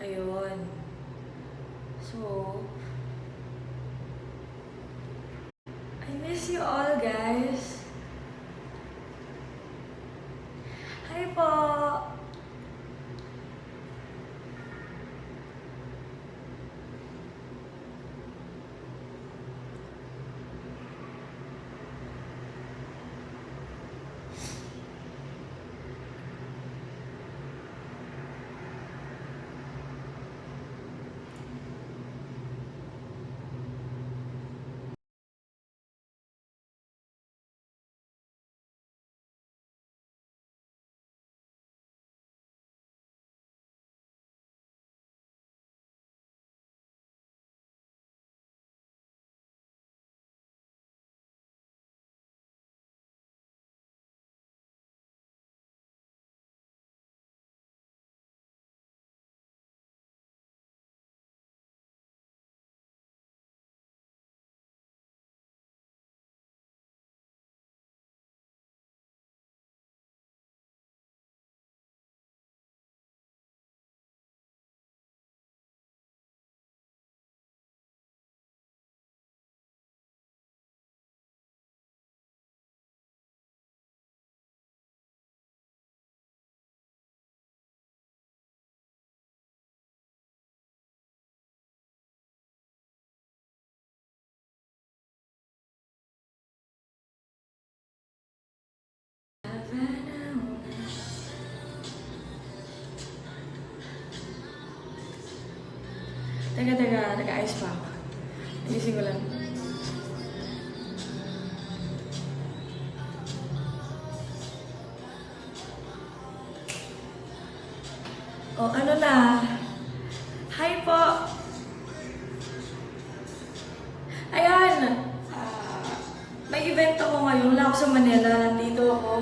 Ayun. So, I miss you all, guys. Hi po! Teka, nag-ayos pa ako. Nagising ko lang. O, ano na? Hi po! Ayan! May event ako ngayon. Wala ako sa Manila. Nandito ako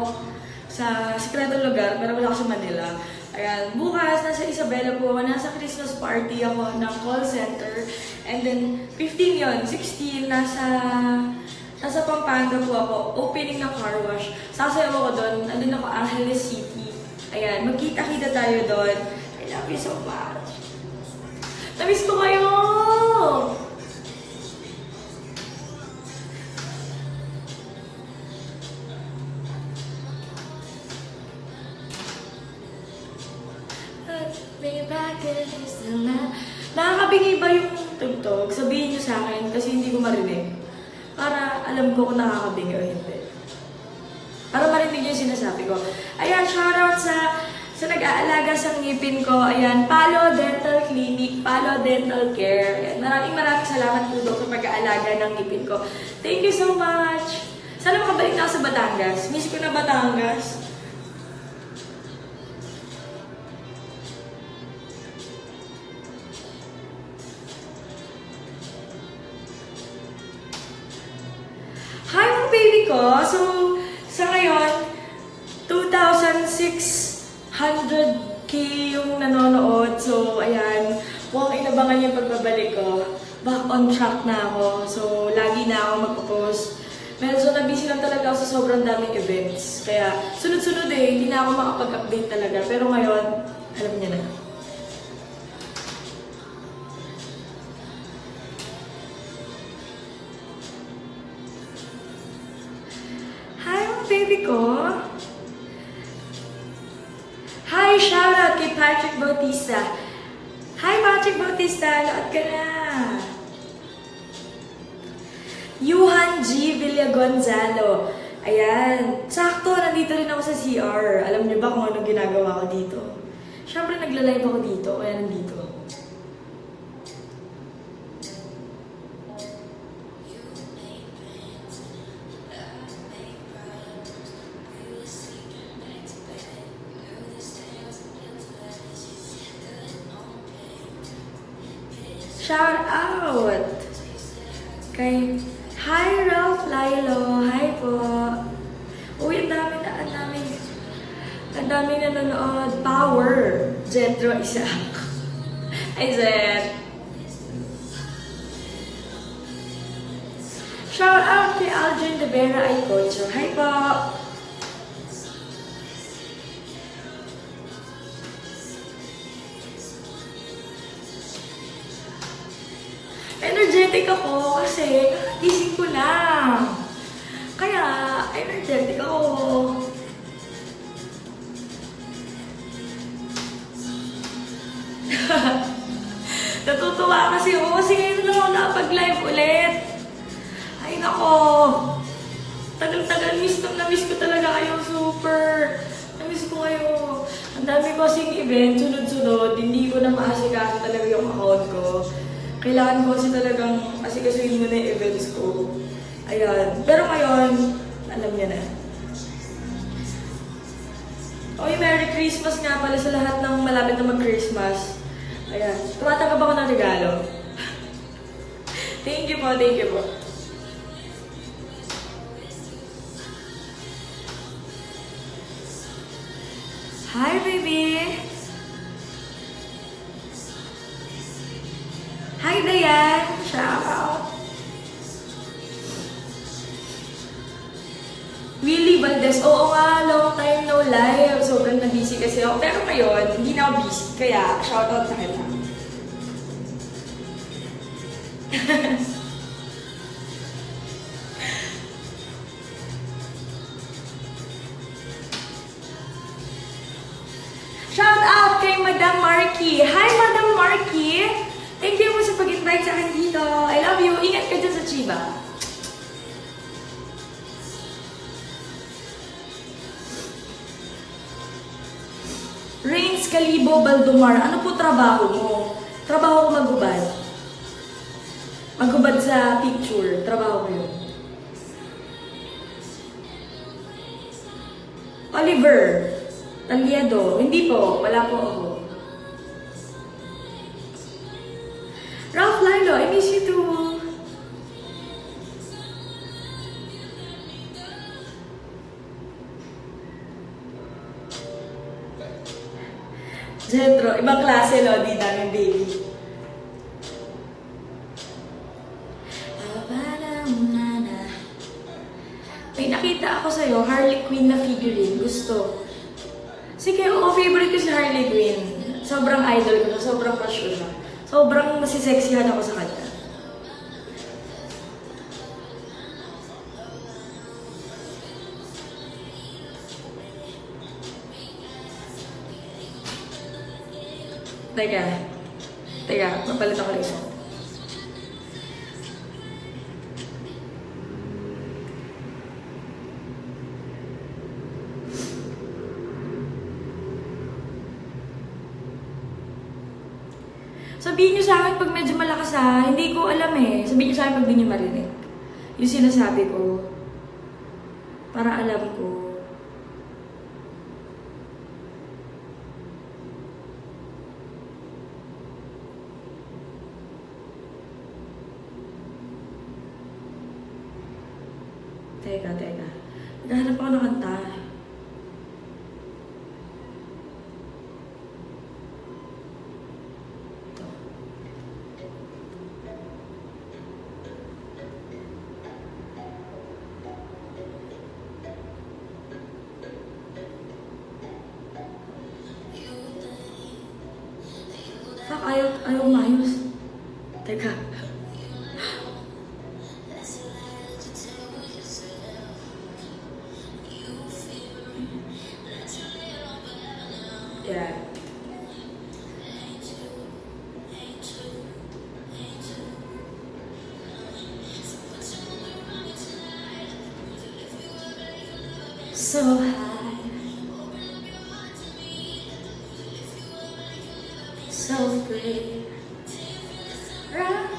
sa sikretong lugar, pero wala ako sa Manila. Ayan, bukas nasa Isabela po ako, nasa Christmas party ako ng call center. And then, 15 yon, 16, nasa Pampanga po ako, opening ng car wash. Sasayaw ako doon, andun ako Angeles City. Ayan, magkita-kita tayo doon. I love you so much. Namiss ko kayo! Nakakabingi ba yung tugtog? Sabihin nyo sa akin kasi hindi ko marinig. Para alam ko kung nakakabingi o hindi. Para marinig yung sinasabi ko. Ayan, shoutout sa nag-aalaga sa ngipin ko. Ayan, Palo Dental Clinic, Palo Dental Care. Ayan, maraming salamat po doon sa pag-aalaga ng ngipin ko. Thank you so much! Sana makabalik na ako sa Batangas. Miss ko na Batangas. Hi mga baby ko! So, sa ngayon, 2,600k yung nanonood. So, ayan, huwag inabangan yung pagbabalik ko. Back on track na ako. So, lagi na ako magpo-post. Medyo na-busy lang talaga ako sa sobrang daming events. Kaya, sunod-sunod hindi na ako makapag-update talaga. Pero ngayon, alam niya na. Baby ko. Hi, shoutout kay Patrick Bautista. Hi, Patrick Bautista. Laot ka na. Yuhan G. Villagonzalo. Ayan. Sakto, nandito rin ako sa CR. Alam niyo ba kung anong ginagawa ko dito? Siyempre, nagla-live ako dito. Kaya nandito ako. Shout out! Kay Hi Ralph Lilo! Hi po! Uy, ang dami nanonood. Power! Jetro Isaac. Hi, Zet! Shout out kay Aldrin De Vera Aycocho. Hi po! energetic ako kasi gising ko lang. Kaya, energetic ako. Natutuwa kasi ako kasi ngayon lang ako nakapag-live ulit. Ay nako. Tagal-tagal, na-miss ko talaga kayo, super. Na-miss ko kayo. Ang dami ko kasing event, sunod-sunod. Hindi ko na maasikaso talaga yung account ko. Kailangan ko kasi talagang asikasuhin mo na yung events ko. Ayan. Pero ngayon, alam niya na. Oy, Merry Christmas nga pala sa lahat ng malapit na mag-Christmas. Ayan. Tumatanggap ako ng regalo. Thank you po, thank you po. Hi, baby! Hi, Dayan! Shout out! Willie Valdez, oo nga, long time no live. Sobrang na-busy kasi ako. Pero ngayon, hindi na ako busy. Kaya, shout out sa kita. Shout out kay Madam Marky. Hi, Madam Marky! Thank you po sa pag-invite sa akin dito. I love you. Ingat ka dyan sa Chiba. Rains Calibo Baldomar, ano po trabaho mo? Trabaho ko maghubad. Maghubad sa picture. Trabaho ko yun. Oliver Taliedo, hindi po. Wala po ako. Ralph Lilo, I miss you too. Zetro, ibang klase, Lodi, daming baby. May nakita ako sa'yo, Harley Quinn na figurine. Gusto. Sige, oo, favorite ko si Harley Quinn. Sobrang idol ko, sobrang crush ko siya. Sobrang masisexihan ako sa kanya. Teka, mapalit ako ng isa. Sabihin niyo sa akin pag medyo malakas ha, hindi ko alam eh. Sabihin niyo sa akin pag di niyo marinig. Yung sinasabi ko, para alam ko. Teka. Naghahanap ako ng kanta. Ito. Fuck, ayaw maayos. Teka. Yeah. So high, so free. Right.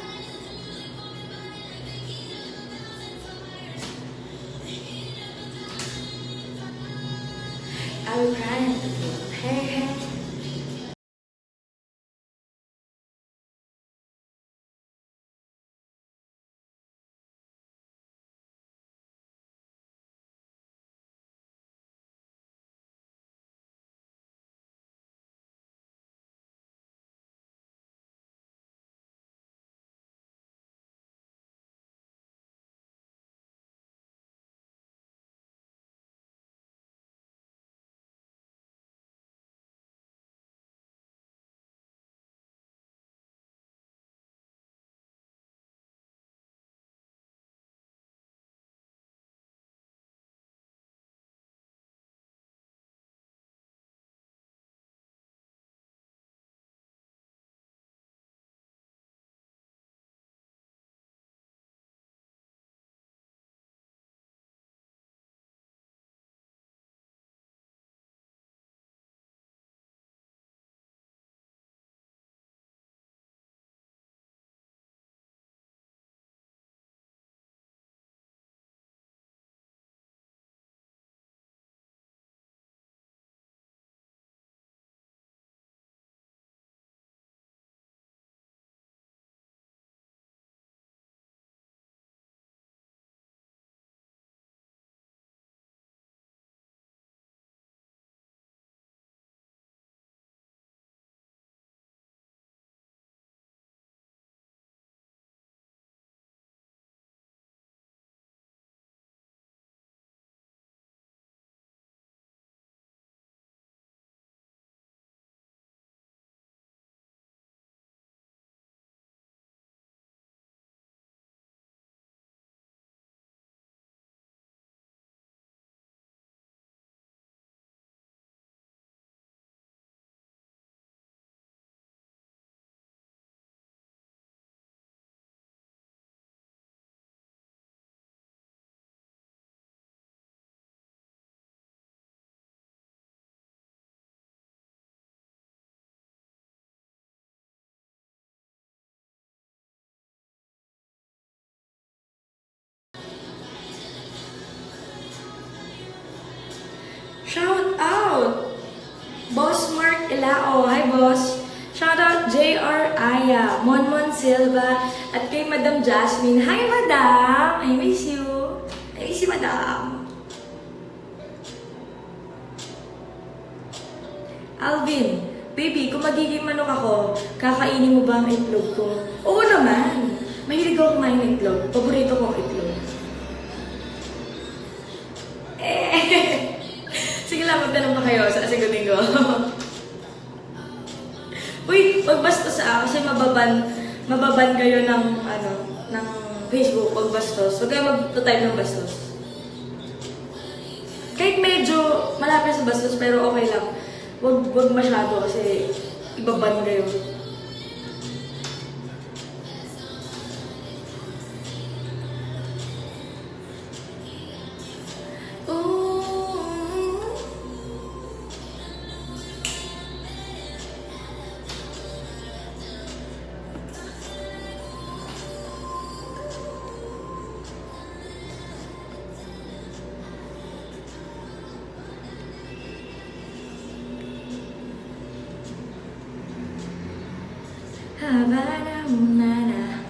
I'm crying to you. Hey. Shout out! Boss Mark Ilao. Hi, boss. Shout out JR Aya, Monmon Silva, at kay Madam Jasmine. Hi, Madam! I miss you. I miss you, Madam. Alvin, baby, kung magiging manok ako, kakainin mo ba ang itlog ko? Oo naman. Mahilig ako kumain ng itlog. Paborito kong itlog. Sige lang, magtanong pa kayo. Sasagutin ko. Uy, magbastos kasi mababan kayo ng, ng Facebook, magbastos. Huwag kayo mag-type ng bastos. Kahit medyo malapit sa bastos, pero okay lang. Huwag masyado kasi ibaban kayo. Havana Munana.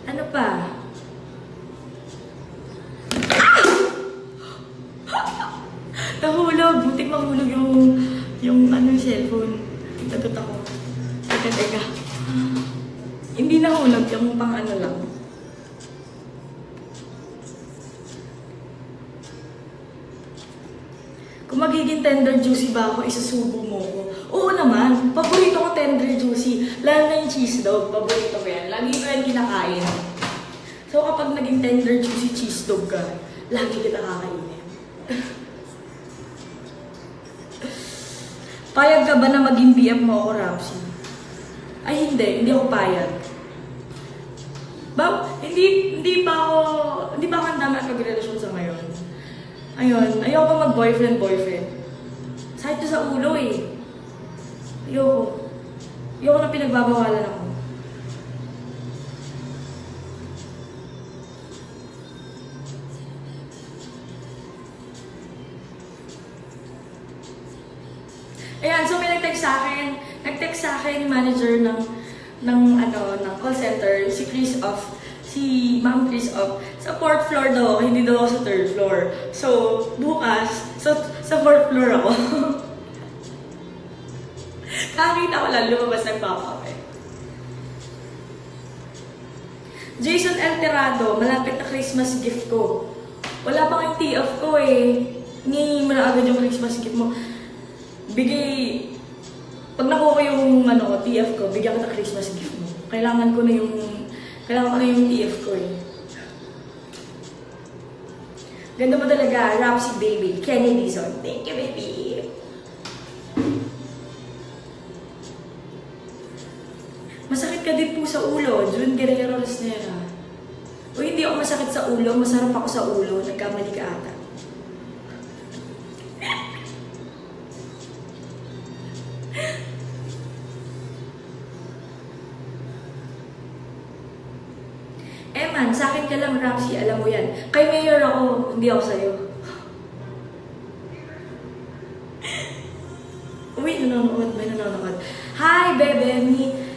Ano pa? Nahulog! Butik mahulog yung cellphone. Tagot ako. Teka. Hindi nahulog, yung pang lang. Kung magiging tender juicy ba ako, isusubo mo ko. Oo naman, paborito ko tender juicy. Lalo na yung cheese dog, paborito ko yan. Lagi ko yan kinakain. So kapag naging tender juicy cheese dog ka, lagi kita kakainin. Payag ka ba na maging BF mo ako, Rapsy? Ay hindi ako payag. Hindi pa ako handa makipagrelasyon sa ngayon. Ayun, ayoko pa mag-boyfriend. Sakit to sa ulo eh. Ayoko na pinagbabawalan ako. Ayan, so may nag-text sa akin yung manager ng call center, si Ma'am Chris of sa 4th floor daw, hindi daw ako sa 3rd floor. So, bukas, sa 4th floor ako. Kakita ko lang, lumabas ng pop-up eh. Jason Alterado, malapit na Christmas gift ko. Wala pang yung TF ko eh. Hingin mo na agad yung Christmas gift mo. Pag nakuha ko yung TF ko, bigyan ko na Christmas gift mo. Kailangan ko na yung TF ko eh. Ganda mo talaga, Rapsy baby. Kenny Dizon. Thank you, baby. Masakit ka din po sa ulo. June Guerrero Resnera. O hindi ako masakit sa ulo. Masarap ako sa ulo. Nagkamali ka ata. Man, sa akin ka lang, Rapsy, alam mo yan. Kay Mayor ako, hindi ako sa'yo. Uy, may nanonood. Hi, bebe,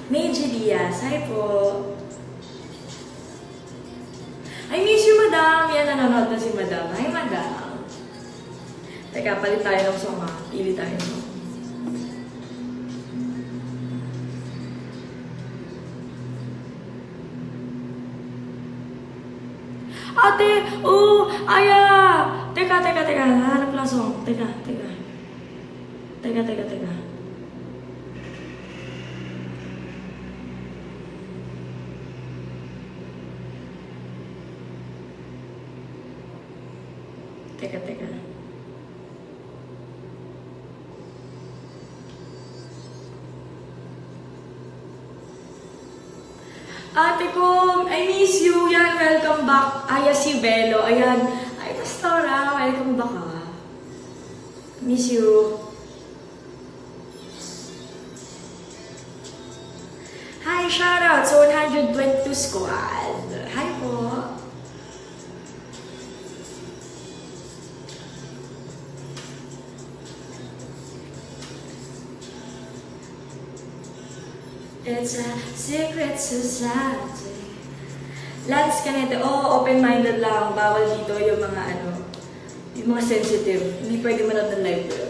Meiji Diaz. Hi po. I miss you, madam. Yan, nanonood na si madam. Hi, madam. Teka, palit tayo ng song, ha? Pili tayo ng song. Ate! Aya! Teka. Hanap lang song. Teka. Ate ko, I miss you. Yan, welcome back. Aya si Belo. Ayan. Ay, Pastora, welcome back ha. Miss you. Hi, Hi, shoutout sa 122 Squad. Hi po. It's a secret society. Lance Canete, open-minded lang. Bawal dito yung mga yung mga sensitive. Hindi pwede manood ng live ko.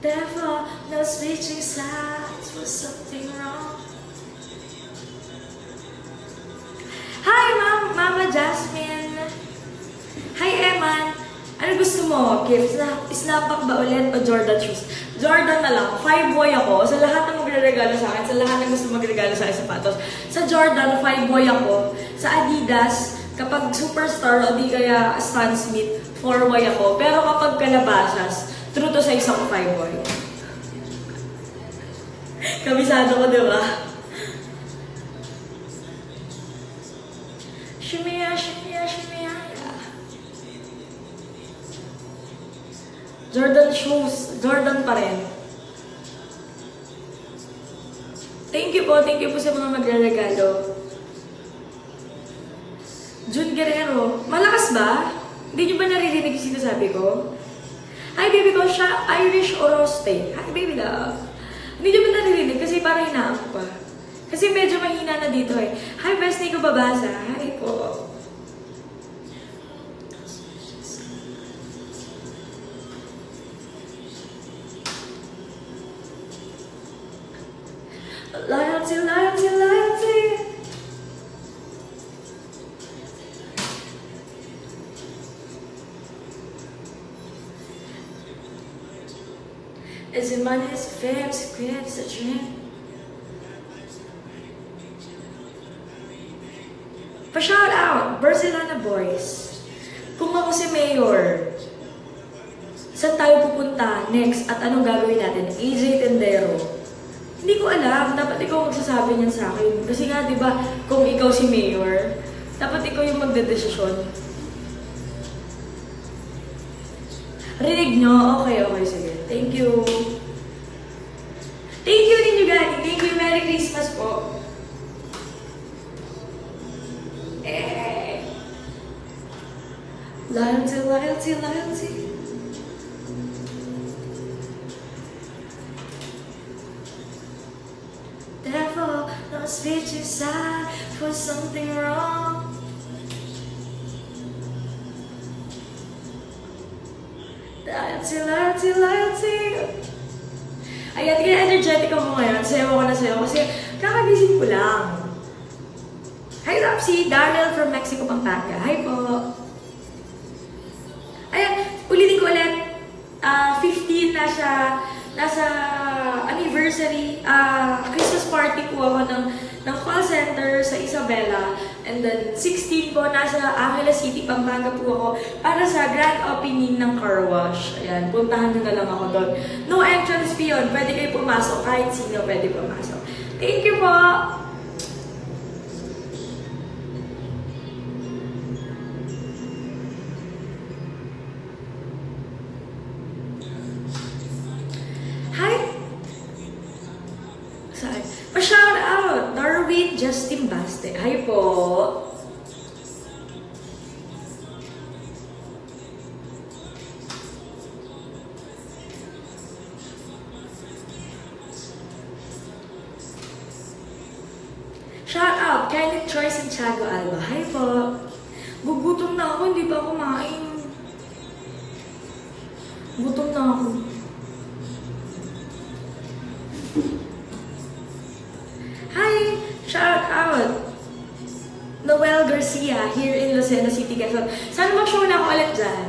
Therefore, no switching sides was something wrong. Hi, Mama Jasmine. Hi, Eman. Ano gusto mo? Gift? Snapback ba ulit o Jordan shoes? Jordan na lang. 5 boy ako. Sa lahat ng magre-regalo sa akin, sa lahat ng gusto magre-regalo sa akin sapatos. Sa Jordan, 5 boy ako. Sa Adidas, kapag superstar o di kaya Stan Smith, 4 boy ako. Pero kapag kalabasas, true to size ako 5 boy. Kabisado ko, di ba? Shimia, shimia, shimia. Jordan shoes. Jordan pa rin. Thank you po sa mga magre-regalo. Jun Guerrero. Malakas ba? Hindi nyo ba naririnig yung sinasabi ko? Hi baby ko, siya Irish Oroste. Hi baby love. Hindi nyo ba naririnig kasi parang hinaan ko pa. Kasi medyo mahina na dito eh. Hi best, hindi ko babasa. Hi po. Loyalty, loyalty, loyalty. Is it money, is it fame, is it greed, is it dream? Pa-shout out, Barcelona boys. Kung ako si Mayor, saan tayo pupunta next at anong gagawin natin? AJ Tendero. Hindi ko alam, dapat ikaw magsasabi niyan sa akin. Kasi nga, di ba, kung ikaw si Mayor, dapat ikaw yung magdedesisyon. Rinig nyo? Okay, sige. Thank you. Thank you din you guys. Thank you. Merry Christmas po. Loyalty, loyalty, loyalty. Therefore, no switching side for something wrong. Loyalty, loyalty, loyalty. Ayan, kaya energetic ako ngayon. Sayo ko na sayo kasi kakagising ko lang. Hi, Rapsy. Daryl from Mexico, Pampanga. Hi po. Ayan, ulitin ko ulit. 15 na siya. Nasa anniversary, Christmas party po ako ng call center sa Isabela. And then, 16 po, nasa Angeles City, Pampanga po ako para sa grand opening ng car wash. Ayan, puntahan nyo na lang ako doon. No entrance fee yun. Pwede kayo pumasok. Kahit sino pwede pumasok. Thank you po! Pa-shout out! Darwin Justin Baste. Hi po! Shout out! Kenneth Troy Santiago Alba. Hi po! Gugutom na ako, hindi pa kumain. Gutom na ako. Hi! Shout out! Noel Garcia here in Lucena City, Quezon. Sana mag-show na ako ulit dyan.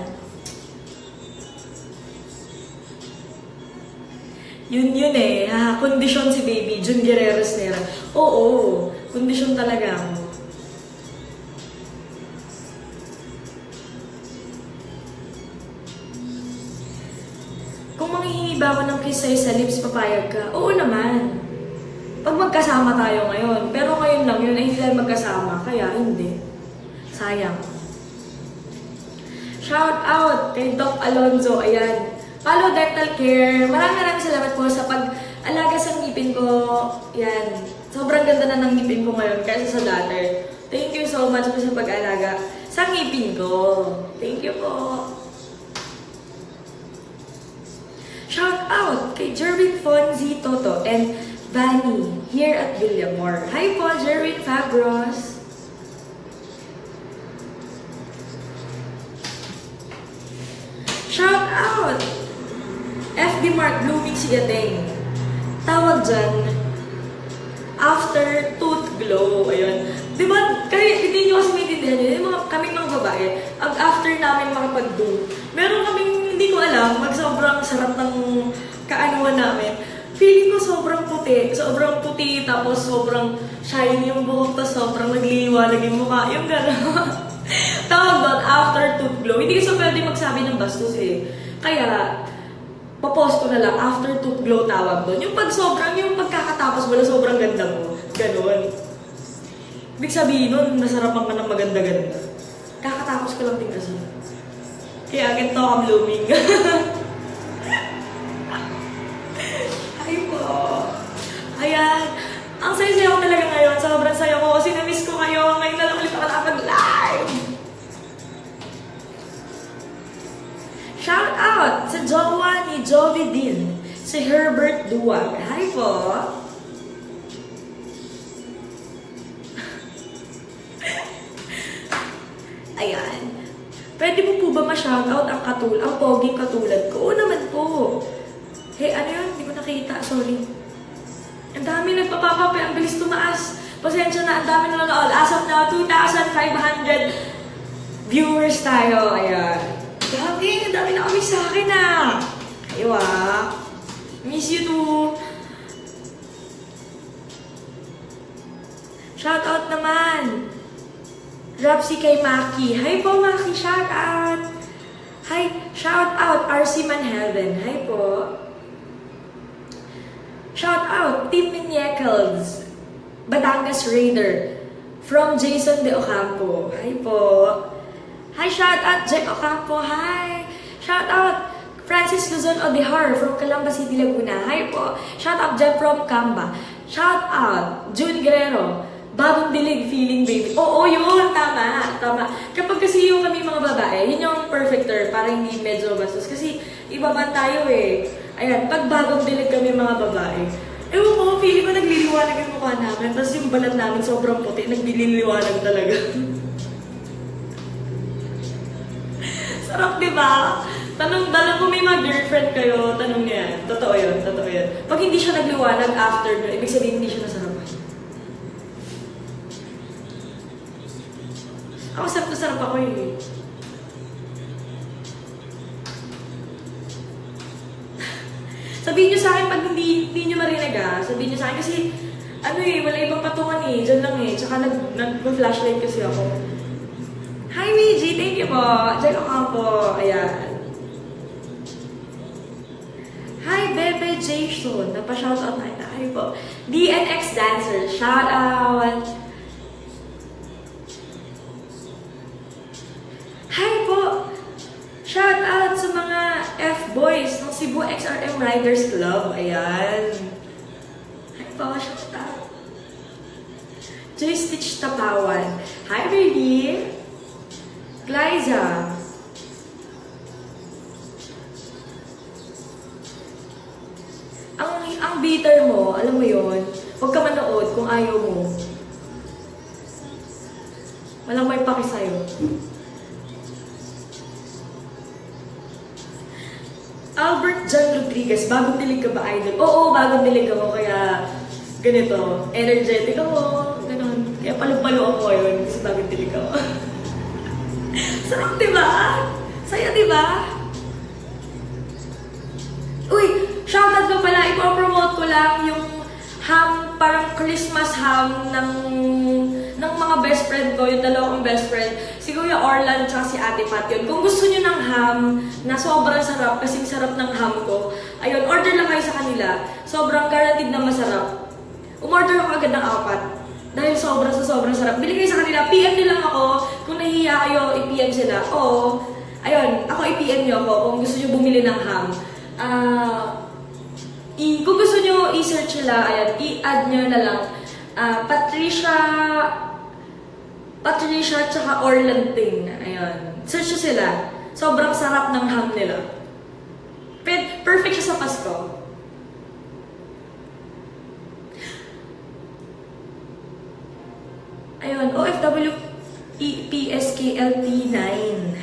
Yun eh. Kondisyon si baby. Jun Guerrero Snera. Oo. Kondisyon talaga ako. Kung manghihingi ba ako ng kiss sa'yo sa lips, papayag ka? Oo naman. Pag magkasama tayo ngayon. Pero ngayon lang yun ay hindi tayo magkasama. Kaya hindi. Sayang. Shout out kay Doc Alonzo. Ayan. Palo Dental Care. Maraming salamat po sa pag-alaga sa ngipin ko. Yan. Sobrang ganda na ng ngipin ko ngayon kaysa sa dati. Thank you so much po sa pag-alaga sa ngipin ko. Thank you po. Shout out kay Jerwin Fonzie Toto and Vanny here at Villamor. Hi po, Jerwin Fabros. Shout out! FD Mark Blooming Sigateng. Tawag dyan, after tooth glow. Ayun. Diba, hindi nyo kasi maintindihan yun. Yung kaming mga babae, after namin makapag-do, meron kaming, hindi ko alam, sobrang sarap ng kaanuan namin. Feeling ko sobrang puti, tapos sobrang shiny yung buhok, tapos sobrang nagliliwanag yung mukha. Yung gano'n. Tawag doon, after tooth glow. Hindi kasi pwede magsabi ng bastos eh. Kaya, papost ko na lang, after tooth glow tawag doon. Yung yung pagkakatapos mo na sobrang ganda mo. Ganon. Ibig sabihin nun, nasarapan ka ng maganda-ganda. Kakatapos ko lang din kasi. Kaya ganito ang blooming. Ay po. Ayan. Ang saya-saya ko talaga ngayon. Sobrang saya ko kasi na-miss ko kayo. Ngayon na lang ulit ako nakapag-live. Shout out sa jowa ni Jovi Din, si Herbert Duwag. Hi po. Ayan. Pwede mo po ba ma-shoutout ang poging katulad ko? Oo naman po. Hey, ano yun? Hindi ko nakita. Sorry. Ang dami nagpapapape, ang bilis tumaas. Pasensya na, ang dami nanonood. As of now, 2,500 viewers tayo. Ayan. Ang dami na kami sa akin ah. Kayo ah. Miss you too. Shout out naman. Rapsi kay Maki. Hi po Maki, shout out. Hi, shout out RC Manheaven. Hi po. Shout out Team Minyekels, Batangas Raider, from Jason De Ocampo. Hi po. Hi, shout out Jack Ocampo. Hi. Shout out Francis Luzon Odihar from Calamba City, Laguna. Hi po. Shout out Jeff from Camba. Shout out June Guerrero, Bagong Dilig Feeling Baby. Oo, yun. Tama. Kapag kasi yung kami mga babae, yun yung perfect term para hindi medyo bastos. Kasi iba man tayo eh. Ayan, pag bagong dilig kami mga babae, ewan ko, feeling ko nagliliwanag yung mukha namin, tapos yung balat namin sobrang puti, nagliliwanag talaga. Sarap, di ba? Tanong ko may mga girlfriend kayo, tanong niya. Totoo yun. Pag hindi siya nagliwanag after, ibig sabihin hindi siya nasarapan. Ako sarap na sarap ako eh. Sabihin nyo sa akin pag hindi nyo marinig ah. Sabihin nyo sa akin kasi, wala ibang patungan eh. Diyan lang eh. Tsaka nag-flashlight kasi ako. Hi Miji, thank you po. Diyan ako po. Ayan. Hi Bebe Jason. Napa-shoutout na kita. Hi po. DNX Dancer. Shoutout. Hi po. Shout out sa mga F-boys ng Cebu XRM Riders Club. Ayan. Hi po, shout out. Joy Stitch Tapawan. Hi baby. Glyza. Ang bitter mo, alam mo yon, huwag ka manood kung ayaw mo. Walang may paki sa'yo. Albert John Rodriguez, bagong dilig ka ba, idol? Oo, bagong dilig ako, kaya ganito, energetic ako, ganun. Kaya palo-palo ako yun, kasi bagong dilig ako. Sarap, diba? Saya, diba? Uy, shoutout ko pala, ipopromote ko lang yung ham, parang Christmas ham ng mga best friend ko, yung dalawang best friend, si Kuya Orlan at si Ate Pat yun. Kung gusto nyo ng ham na sobrang sarap, kasing sarap ng ham ko, ayun, order lang kayo sa kanila. Sobrang guaranteed na masarap. Umorder ako agad ng 4. Dahil sobrang sarap. Bili kayo sa kanila, PM nyo lang ako. Kung nahihiya kayo, i-PM sila. O, ayun, ako i-PM nyo ako kung gusto nyo bumili ng ham. Kung gusto nyo i-search nila, ayan, i-add nyo na lang Patricia tsaka Orlanting. Ayan. Search nyo sila. Sobrang sarap ng ham nila. Perfect siya sa Pasko. Ayun, OFW PSKLT9.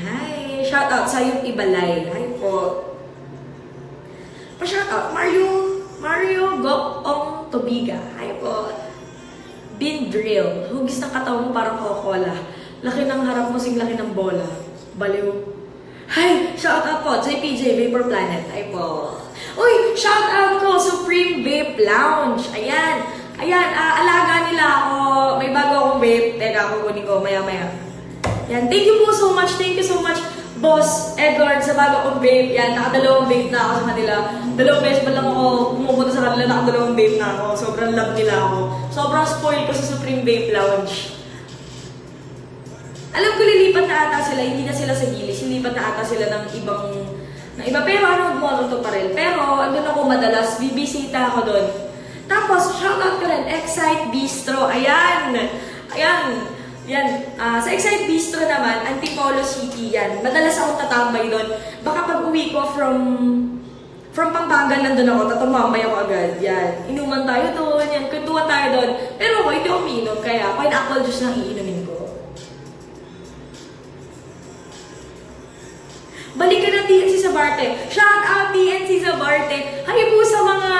Hi! Shoutout sa yung Ibalay. Hi po. Pa-shoutout, Mario Gokong Tobiga. Hi po. Bin Drill. Hugis ng katawan mo parang Coca-Cola. Laki ng harap mo sing laki ng bola. Baliw. Hi! Shoutout po, JPJ Vapor Planet. Hi po. Uy! Shoutout ko, Supreme Vape Lounge. Ayan. Alaga nila ako. May bago akong vape. Teka, kukunin ko maya-maya. Yan. Thank you po so much. Thank you so much, Boss Edward, sa bago kong vape. Yan. Nakadalawang vape na ako sa kanila. Dalawang beses pa lang ako pumupunta sa kanila. Nakadalawang vape na ako. Sobrang love nila ako. Sobrang spoil ko sa Supreme Vape Lounge. Alam ko lilipat na ata sila. Hindi na sila sa Gilis. Lilipat na ata sila ng iba. Pero ano, Moto pa rin. Pero andun ako madalas. Bibisita ako doon. Tapos, shoutout ko rin, Excite Bistro. Ayan. Sa Excite Bistro naman, Antipolo City yan. Madalas akong tatambay doon. Baka pag uwi ko from Pampanga, nandun ako, tatumambay ako agad. Yan. Inuman tayo doon, yan. Kwentuhan tayo doon. Pero ako, hindi ako umiinom, kaya pineapple juice lang iinumin ko. Balik ka ng TNC sa Barte. Shoutout TNC sa Barte. Hay po sa mga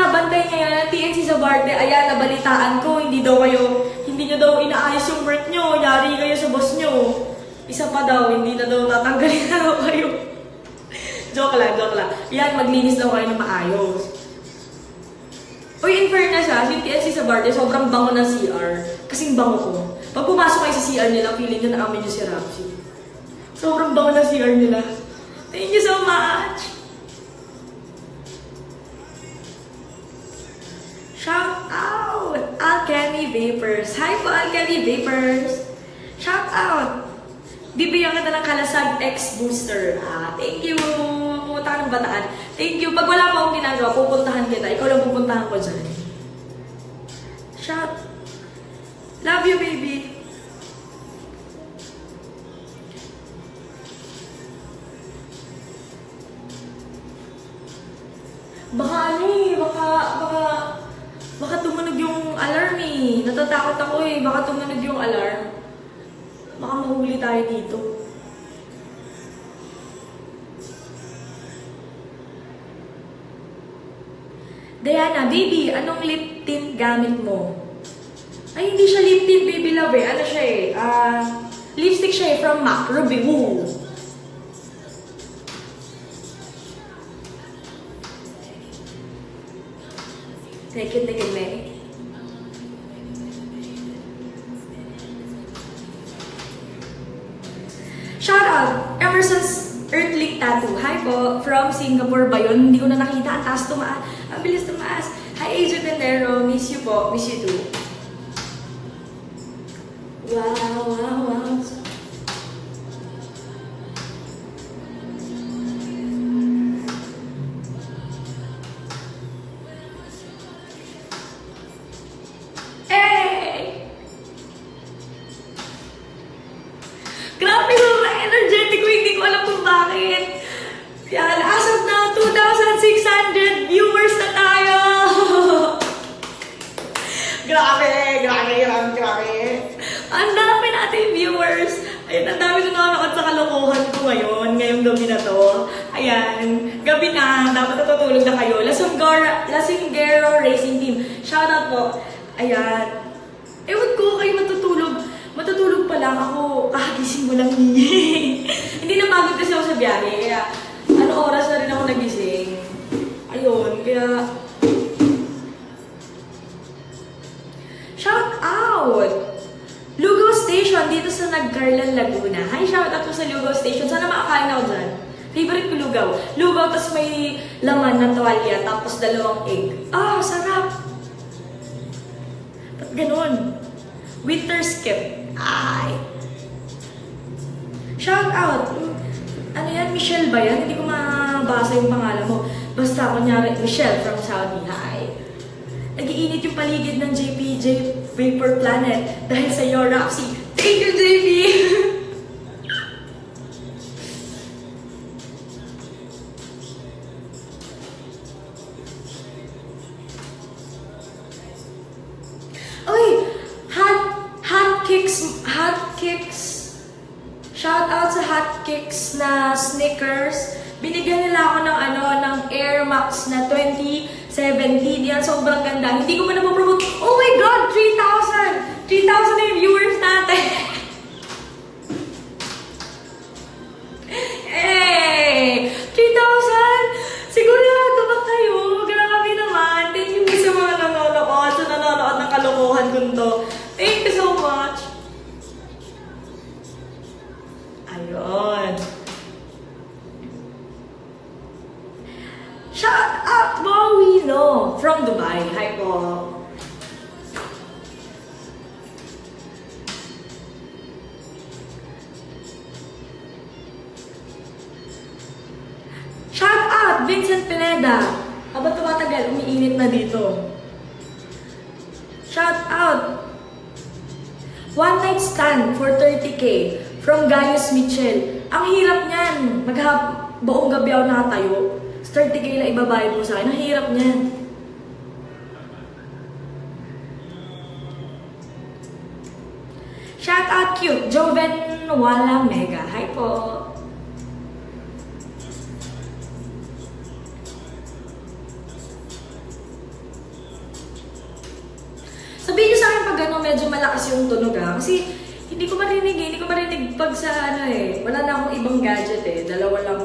bantay ngayon, TNC sa Barte, ayan, nabalitaan ko, hindi nyo daw inaayos yung work nyo, yari kayo sa boss nyo. Isa pa daw, hindi na daw tatanggalin na daw kayo. Joke lang. Yan, maglinis daw kayo na maayos. Uy, in fairness yung TNC sa Barte, sobrang bango ng CR. Kasing bango ko. Pag pumasok kayo sa CR nila, feeling nyo na amin nyo si Rapsi. Sobrang bango ng CR nila. Thank you so much! Shout out! Alchemy Vapors. Hi po, Alchemy Vapors. Shout out! Bibigyan kita ng Kalasag X Booster. Thank you! Pumunta ka ng Bataan. Thank you. Pag wala pa akong ginagawa, pupuntahan kita. Ikaw lang pupuntahan ko dyan. Shout! Love you, baby! Baka tumunog yung alarm eh. Natatakot ako eh. Baka tumunog yung alarm. Baka mahuli tayo dito. Diana, baby, anong lip tint gamit mo? Ay, hindi siya lip tint, baby love eh. Ano siya eh? Lipstick siya eh, from MAC Ruby Woo. Naked May. Shout out! Emerson's Earthling Tattoo. Hi po, from Singapore ba yun? Hindi ko na nakita. Ang taas tumaas. Ang bilis tumaas. Hi, Asia Tendero. Miss you po. Miss you too. Wow. Grabe sobrang energetic ko, hindi ko alam kung bakit. Yan, as of now, 2,600 viewers na tayo! Grabe. Ang dami natin viewers. Ayun, ang dami na nakakot sa kalokohan ko ngayong gabi na to. Ayan, gabi na, dapat natutulog na kayo. Lasinggero Racing Team. Shoutout po. Ayan. Ewan ko kayo matutulog pa lang ako, kakagising mo lang hindi na pagod kasi ako sa biyahe, kaya oras na rin ako nagising. Ayun, kaya shout out! Lugaw Station dito sa Nagcarlan, Laguna. Hi, shout out po sa Lugaw Station. Sana makakain ako dyan. Favorite ko lugaw. Lugaw, tas may laman na tuwalya, tapos 2 egg. Sarap! Ba't ganun? Winter skip. Ay! Shout out! Ano yan? Michelle ba yan? Hindi ko makabasa yung pangalan mo. Basta, kunyari, Michelle from Saudi. Hi! Nag-iinit yung paligid ng JPJ Vapor Planet dahil sa iyo, Roxy. Thank you, JP! Uy! Hot kicks. Shout out sa Hot Kicks na Snickers. Binigyan nila ako ng Air Max na 2017. Yan, sobrang ganda. Hindi ko pa napopromote. Oh my God! 3,000! 3,000 na yung viewers natin. Hey! 3,000! Sigurado ba kayo? Grabe naman. Thank you sa mga nanonood ng kalokohan ko to. Thank you so much. Ayun. Shout out Mawino from Dubai. Hi po. Shout out Vincent Pineda. Habang tumatagal, umiinit na dito. Shout out One Night Stand for 30K from Gaius Mitchell. Ang hirap niyan. Buong gabi ako nakatayo. 30K na ibabayad mo sa akin. Ang hirap niyan. Shout out cute. Joven Wala Mega. Hi po. Sabihin niyo sa akin pag medyo malakas yung tunog kasi hindi ko marinig pag sa wala na akong ibang gadget dalawa lang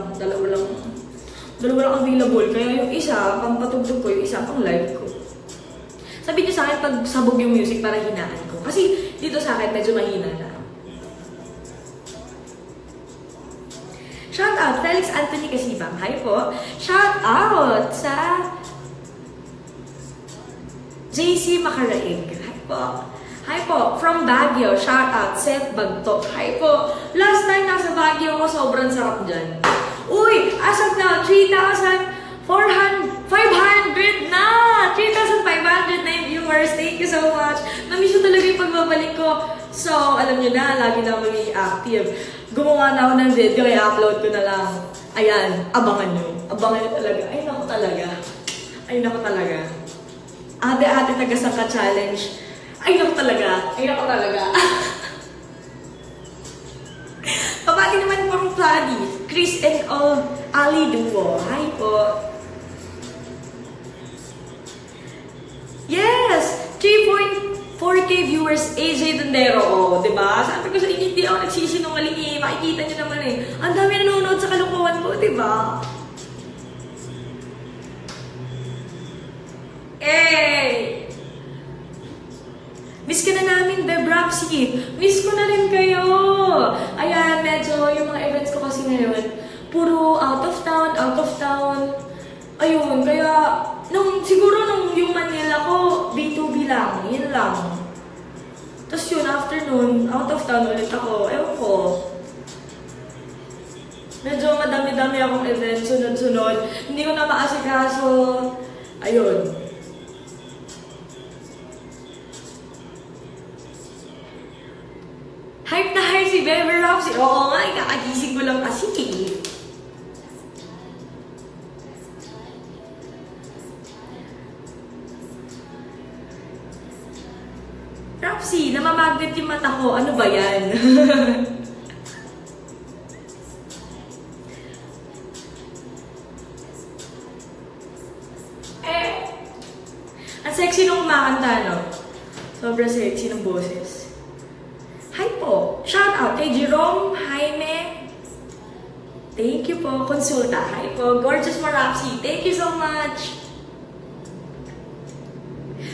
available, kaya yung isa, pampatugtog ko, yung isa pang live ko. Sabihin niyo sa akin pag sabog yung music para hinaan ko, kasi dito sa akin medyo mahina na. Shout out Felix Anthony Casibang, hi po. Shout out sa JC Macaraig, hi po. Hi po, from Baguio, shout out, Seth Bagto. Hi po, last time nasa Baguio ko, sobrang sarap dyan. Uy, as of now, 3,500 na! 3,500 na yung viewers, thank you so much. Namiss ko talaga yung pagbabalik ko. So, alam nyo na, lagi na maging active. Gumawa na ako ng video, i-upload ko na lang. Ayan, abangan nyo. Abangan nyo talaga. Ay, naku talaga. Ay, naku talaga. Ate-ate taga-sangka challenge. Ay, naku talaga. Ay, naku talaga. Pabati naman pong Fladdy. Chris and Ali Duo. Hi po. Yes! 3.4K viewers, AJ Dondero. Oh, diba? Sabi ko sa inyo, hindi ako nagsisinungaling eh. Makikita nyo naman eh. Ang dami nanonood sa kalukuhan ko, diba? Eh! Miss ka na namin, Beb Rapsy. Miss ko na rin kayo. Ayan, medyo yung mga events ko kasi ngayon, puro out of town. Ayun, kaya, siguro nung yung Manila ko, B2B lang, yun lang. Tapos yun, afternoon, out of town ulit ako. Ewan ko. Medyo madami-dami akong events, sunod-sunod. Hindi ko na maasikaso. Ayun. Hype na hype si Bebe Rapsy. Oo nga, kakagising ko lang kasi. Rapsy, namamagnet yung mata ko. Ano ba yan? Ang sexy nung kumakanta, no? Sobrang sexy ng boses. Hi po! Shout out kay Jerome Jaime. Thank you po. Consulta. Hi po. Gorgeous Marapsi. Thank you so much.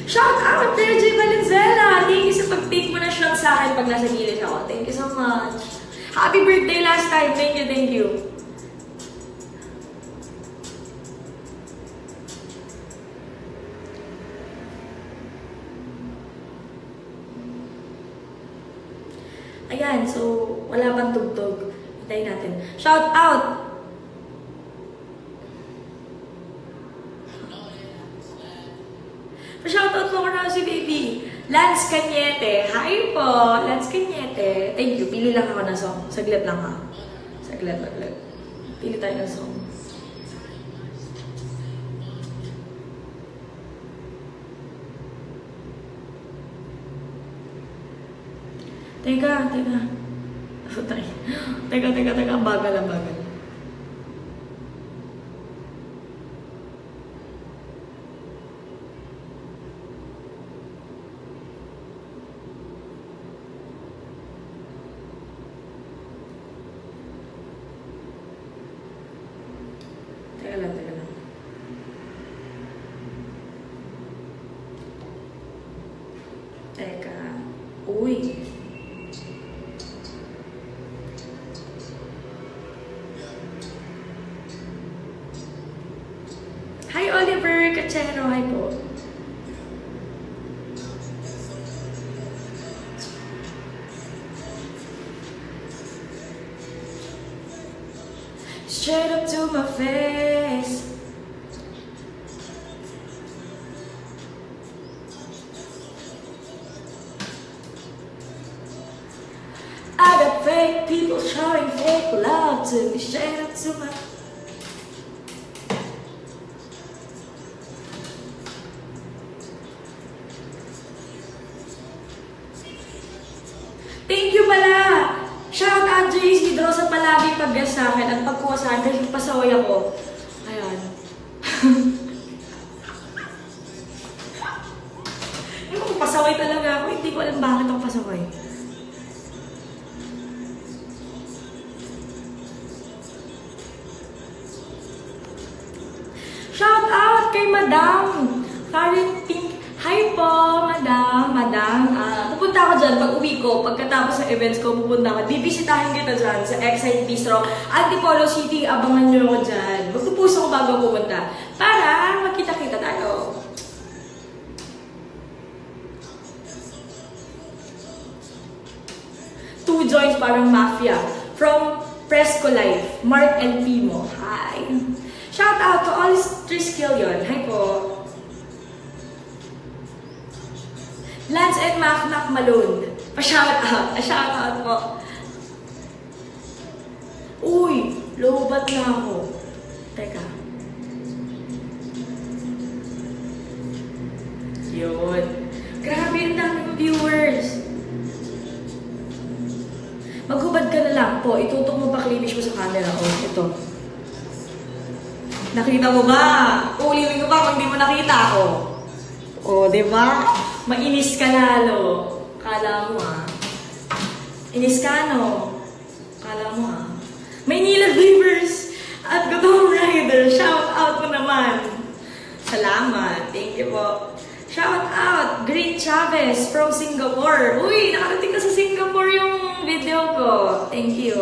Shout out kay J. Valenzuela. Thank you sa pag-take mo na shot sa akin pag nasa gilid ako. Thank you so much. Happy birthday last time. Thank you, thank you. Ayan, so wala pang tugtog. Hintayin natin. Shout out! Lance Cañete. Hi po, Lance Cañete. Thank you. Pili lang ako ng song. Saglit lang ha. Saglit. Pili tayo ng song. Teka. Teka. Bagal. Teka lang. Teka. Uy. Hi, Oliver Cachero. Hi po. Straight up to my face. I got fake people showing fake love to me. Straight up to my Thank you pala! Shout out JC Draw sa palaging pag-guest sa akin at pagkuha sa akin kasi pasaway ako. Ayan. Ewan ko, pasaway talaga ako. Hindi ko alam bakit ako pasaway. Shout out kay Madam Karen Pink. Hi po, Madam. Pupunta ako dyan pag uwi ko, pagkatapos ng events ko, pupunta ako. Bibisitahin kita dyan sa Excite Bistro, Antipolo City. Abangan nyo ako dyan. Magpupuso ko bago pupunta para magkita-kita tayo. Two joints parang mafia. From Fresco Life, Mark and Pimo. Hi. Shout out to all Triskelion. Hi po. Lance and Mac Malone. Pa-shout out po. Uy, lobat na ako. Teka. Yun. Grabe, ang daming viewers. Maghubad ka na lang po. Itutok mo pa cleavage mo sa camera. Oh, ito. Nakita mo ba? Uliwin ko pa kung di mo nakita. Oh, diba? Mainis ka lalo. Kala mo Inis ka no? Kala mo Maynila Rivers at Godong Rider. Shout out mo naman. Salamat. Thank you po. Shout out Green Chavez from Singapore. Uy, nakarating na sa Singapore yung video ko. Thank you.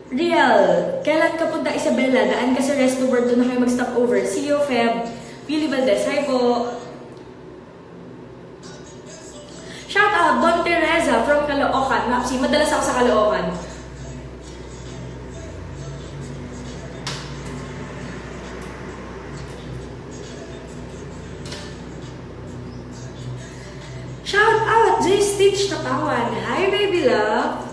Real. Kailan ka punta Isabela? Daan ka sa Resto World. Doon na kayo mag-stop over. See you, Feb. Willie Valdez. Hi po. Shout out Don Teresa from Caloocan. Mapsi, madalas ako sa Caloocan. Shout out J Stitch Tatawan. Hi baby love.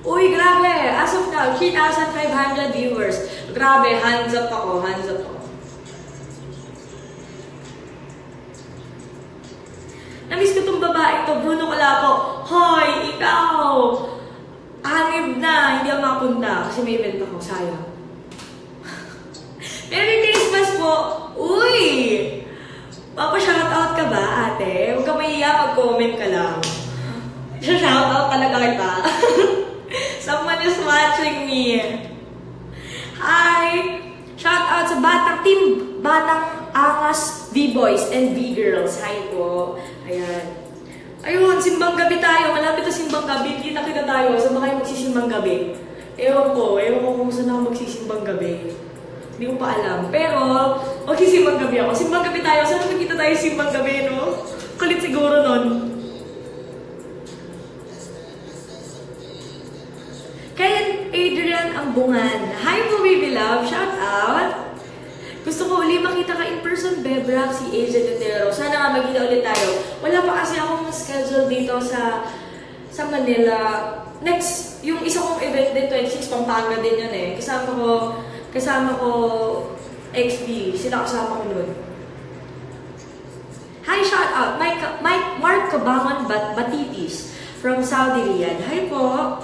Uy, grabe. As of now, 3,500 viewers. Grabe, hands up ako. Namiss ko tong babae to, Bruno Colapo. Hoy, ikaw! Anib na, hindi ako makapunta kasi may event ako, sayang. Merry Christmas po! Uy! Papa-shoutout ka ba, ate? Huwag ka mahiya, mag-comment ka lang. Shoutout talaga kita. Someone is watching me. Hi! Shoutout sa Batang Team, Batang Angas V-Boys and V-Girls. Hi po. Ayan. Ayun, simbang gabi tayo. Malapit na simbang gabi. Kita tayo. Saan ba kayo magsisimbang gabi? Ewan ko kung saan ako magsisimbang gabi. Hindi ko pa alam. Pero, magsisimbang gabi ako. Simbang gabi tayo. Saan magkita tayo simbang gabi, no? Kulit siguro nun. Kaya Adrian Ambungan. Hi po, baby love. Shout out. Gusto ko uli makita ka in person, Bebra, si AJ Dutero. Sana nga magkita ulit tayo. Wala dito sa Manila. Next, yung isa kong event din, 26, Pampanga din yun eh. Kasama ko XB, sila kasama ko nun. Hi, shout out, Mark Cabangon Batitis from Saudi Riyadh. Hi po.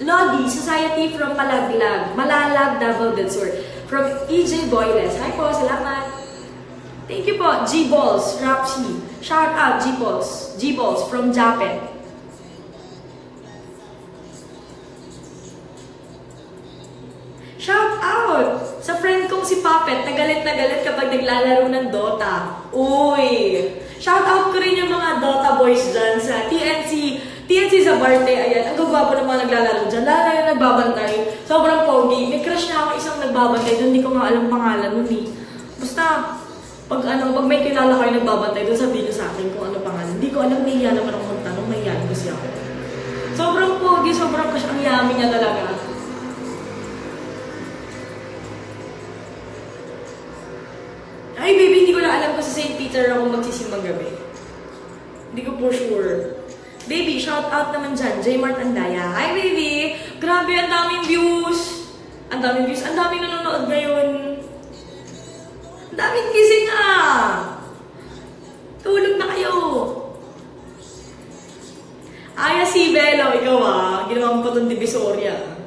Lodi Society from Malalag, Davao del Sur. From EJ Boyles. Hi po, salamat. Thank you po, G-Balls, Rapsi. Shout out, G-Balls from Japan. Shout out sa friend kong si Puppet, na galit kapag naglalaro ng Dota. Uy! Shout out ko rin yung mga Dota boys dyan sa TNC sa Barte. Ayan, ang gagwapo ng mga naglalaro dyan. Lalo na yung nagbabantay. Sobrang pogi. May crush na ako isang nagbabantay doon. Hindi ko nga alam pangalan nun eh. Basta, pag may kilala kayo nagbabantay doon, sabihin nyo sa akin kung ano pangalan. Hindi ko alam, nahiya naman ako magtanong. Mahiyain kasi ako. Sobrang pogi, sobrang crush. Ang yummy niya talaga. Ay, baby, hindi ko na alam kung sa St. Peter ako magsisimbang gabi. Hindi ko po sure. Baby, shout out naman dyan. J. Mart Andaya. Hi, baby! Grabe, ang daming views. Ang daming nanonood ngayon. Ang daming gising Tulog na kayo. Aya si Bello, ikaw ginawa mo pa itong Divisoria.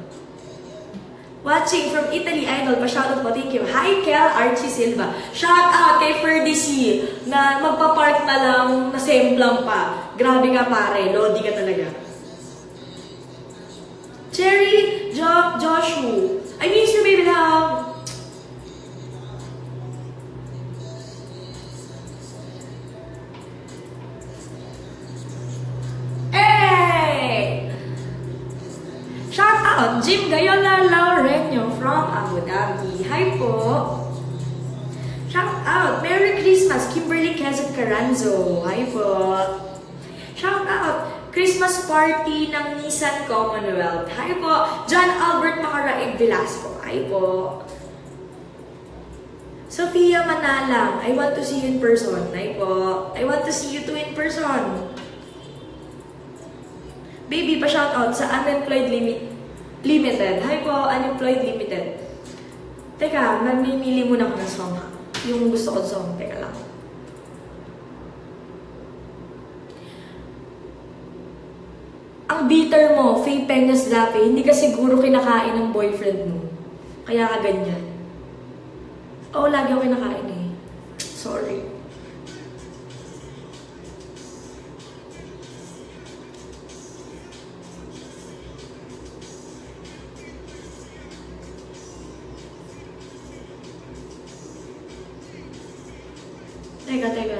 Watching from Italy, Idol. Pa-shoutout po. Thank you. Hi, Kel Archie Silva. Shout out kay Ferdy C. Na magpa-park na lang, na semplang pa. Grabe ka pare. Lodi ka talaga. Cherry Joshua. I miss you, baby love. Shout out, Jim Gayola Laureño from Abu Dhabi. Hi po. Shout out, Merry Christmas, Kimberly Quezon Caranzo. Hi po. Shout out, Christmas party ng Nissan Commonwealth. Hi po. John Albert Macaraig Velasco. Hi po. Sophia Manalang, I want to see you in person. Hi po. I want to see you too in person. Baby, pa-shoutout sa Unemployed Limited. Hi po, Unemployed Limited. Teka, mamimili muna ko ng song ha. Yung gusto ko song. Teka lang. Ang bitter mo, Faye Peñas Lape, hindi ka siguro kinakain ng boyfriend mo. Kaya ka ganyan. Oo, lagi ako kinakain eh. Sorry. Teka.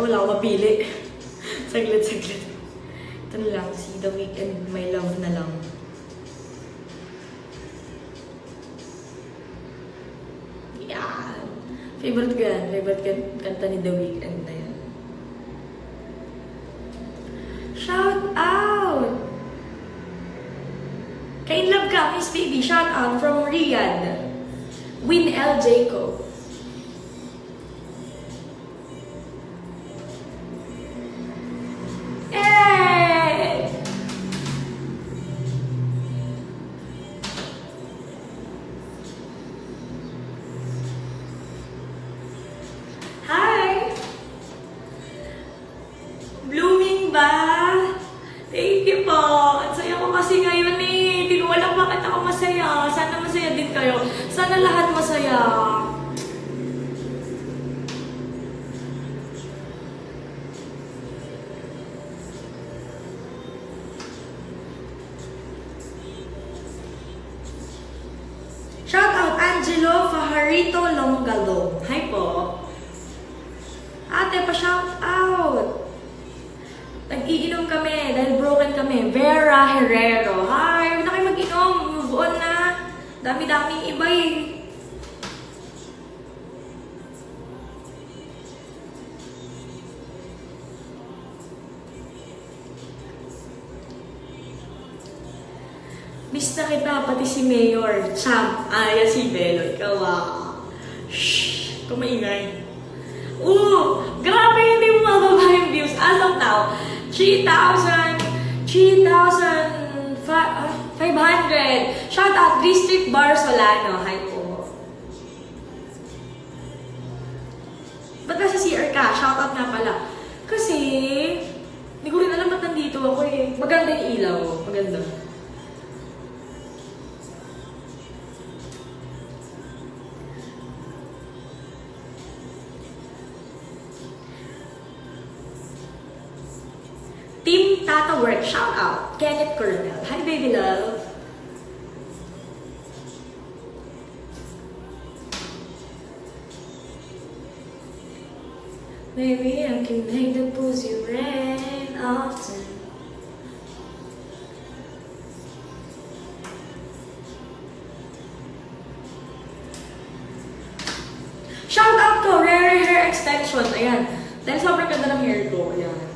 Wala akong mapili. Saglit. Ito na lang, si The Weeknd, My Love na lang. Yan. Favorite ko yan. Favorite kanta ni The Weeknd na yan. Shout out! Kay Love ka, Miss Baby. Shout out from Riyadh. Win L. Jacob. Hey! Hi! Blooming ba? Thank you po. Ang saya ko kasi ngayon eh. Hindi ko alam bakit ako masaya. Sana masaya din kayo. Sana lahat masaya. Shout out Angelo Fajarito Longalong. Hi po. Ate, pa-shout out. Nag-iinom kami dahil broken kami. Vera Herrero. Hi! Huwag na kayo mag-inom. Move on na. Dami-daming iba eh. Miss na kita, pati si Mayor. Cham, Aya, si Belo. Ikaw shh, kumaingay. Grabe, hindi mo mababa yung views. As of now, 3,500. Shout out, District Bar Solano. Hi po. Ba't nasa CR ka? Shout out nga pala. Kasi, hindi ko rin alam ba't nandito ako eh. Maganda yung ilaw. Maganda. Team Tata Work, shout out. Kenneth Coronel. Hi, baby love. Maybe I can make the pussy rain often. Shout out to Rare Hair Extension. Ayan. Dahil sobrang ganda ng hair ko. Ayan.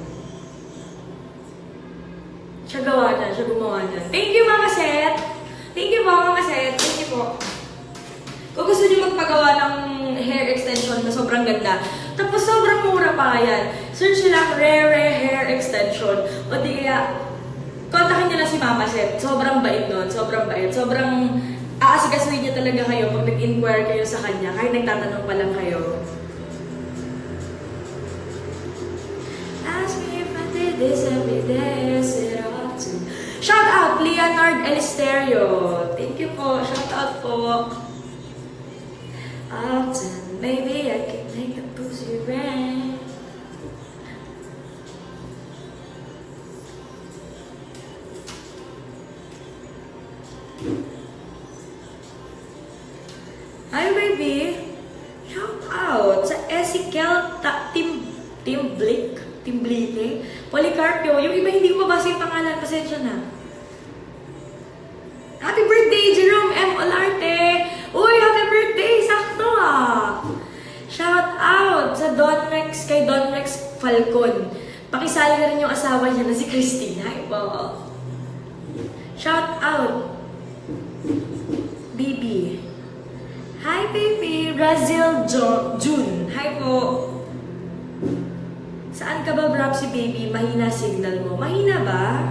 Siya gawa niya, siya gumawa niya. Thank you, Mama Seth! Thank you po, Mama Seth. Thank you po. Kung gusto niyo magpagawa ng hair extension na sobrang ganda, tapos sobrang mura pa yan, search nyo lang Rare Hair Extension. O di kaya, kontakin niyo lang si Mama Seth. Sobrang bait nun, sobrang bait. Sobrang aasigasuhin niya talaga kayo pag nag-inquire kayo sa kanya, kahit nagtatanong pa lang kayo. Ask me if I did this every day, shout out, Leonard Elisterio. Thank you po. Shout out po. Often, maybe I can make the pussy rain. Hi, baby. Shout out sa Ezekiel Timblike, Policarpio. Yung iba hindi ko mabasa yung pangalan. Pasensya na. Happy birthday, Jerome M. Olarte! Uy, happy birthday! Sakto Shout out sa kay Don Rex Falcon. Pakisali na rin yung asawa niya na si Christine. Hi po. Shout out. Baby. Hi, baby. Brazil June. Hi po. Saan ka ba, Brap, si baby? Mahina signal mo. Mahina ba?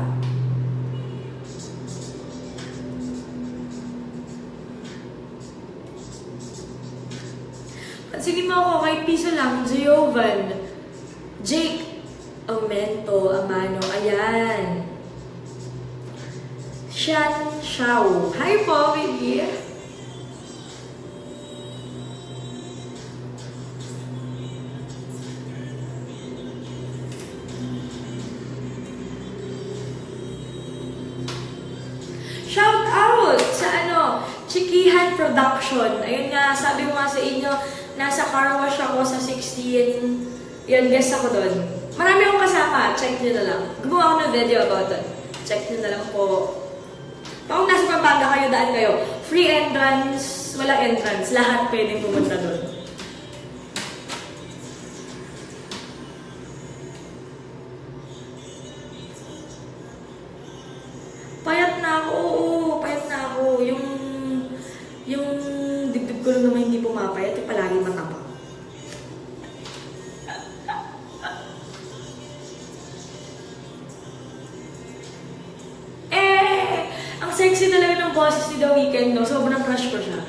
Pansinin mo ako kay piso lang, Giovan. Jake Aumento, Amano. Ayan. Shan Shao. Hi po, baby. Shout out sa Chikihan Production. Ayun nga, sabi ko nga sa inyo, nasa car wash ako sa 16. Yun, guest ako doon. Marami akong kasama. Check nyo na lang. Gumawa ako ng video about it. Check nyo na lang po. Kung nasa Pampanga kayo, daan kayo. Free entrance, wala entrance. Lahat pwedeng pumunta doon. Payat na ako. Oo, payat na ako. Yung dibdib ko lang naman hindi pumapayat. Yung palagi matapang. Ang sexy talaga ng boses ni The Weeknd, no? Sobrang crush ko siya.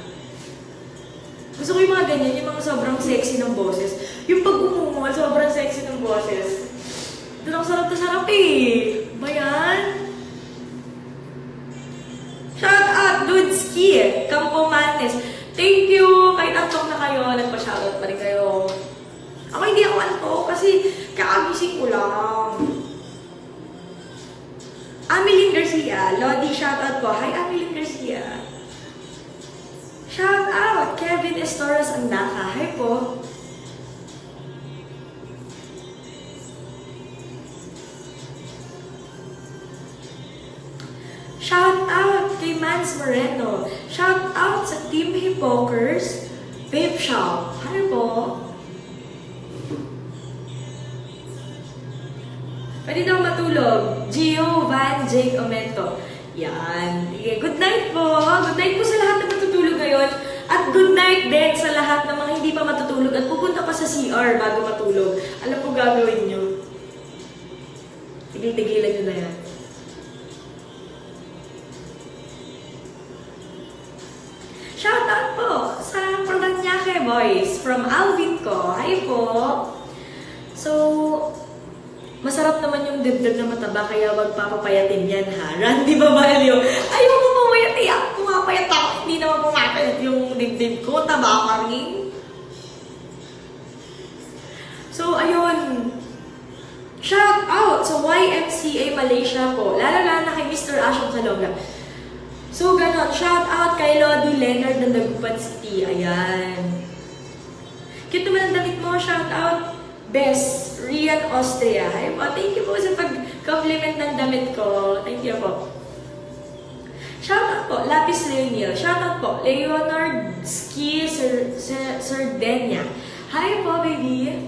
Gusto ko yung mga ganyan, yung mga sobrang sexy ng boses. Yung pag umungol, sobrang sexy ng boses. Doon ako sarap na sarap eh. Ba yan? Shout out, Dudski, Campo Manes. Thank you! Kahit antok na kayo, nagpa-shoutout pa rin kayo. Ako hindi ako antok kasi kakagising ko lang. Ameline Garcia, Lodi, shoutout po. Hi, Ameline Garcia. Shout out, Kevin Estoras Andaka. Hi po. Shout out kay Mans Moreno. Shout out sa Team Hipokers Vape Shop. Hi po. Pwede daw matulog. Gio Van Jake Omento. Yan. Good night po. Good night po sa lahat na matutulog ngayon. At good night din sa lahat ng mga hindi pa matutulog at pupunta pa sa CR bago matulog. Alam po gagawin nyo. Tigil-tigilan nyo na yan. Shoutout po sa Paranaque Boys from Alvin ko. Hi po! So, masarap naman yung dibdib na mataba kaya wag papapayatin yan ha. Randy Babalio. Ayaw mo pumayat eh. Ako pumapayat ako. Hindi naman pumapayat yung dibdib ko. Taba ka rin. So, ayun. Shout out sa YMCA Malaysia po. Lalo na kay Mr. Ashon Salonga. So, ganon. Shout out kay Lodi Leonard ng Dagupan City. Ayan. Cute naman ang damit mo. Shout out. Best, Rian Austria. Hi po. Thank you po sa pag-compliment ng damit ko. Thank you po. Shout out po. Lapis Leonil. Shout out po. Leonard Ski Sardenia. Hi po, baby.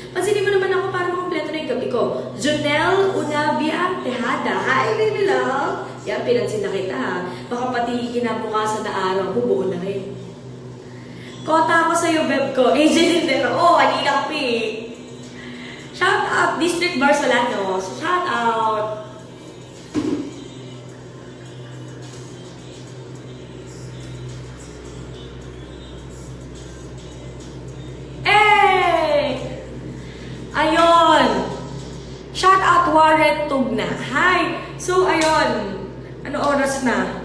Pansinin mo naman ako para makompleto na yung gabi ko. Jonel Unabia Tejada. Hi, baby love. Yan, pinansin na kita ha. Baka pati kinabukasan na araw, bubuo na rin. Kota ako sa'yo, beb ko. AJ Lindero. Oh, kanina ka eh. Shout out, District Barcelona. Shout out. Ayon! Shout out Warren Tugna. Hi! So, ayun. Ano oras na?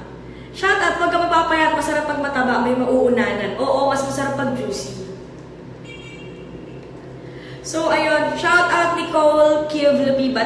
Shout out, wag ka mapapayat. Masarap pag mataba, may mauunanan. Oo, mas masarap pag juicy. So, ayun. Shout out Nicole Kiev Labiba.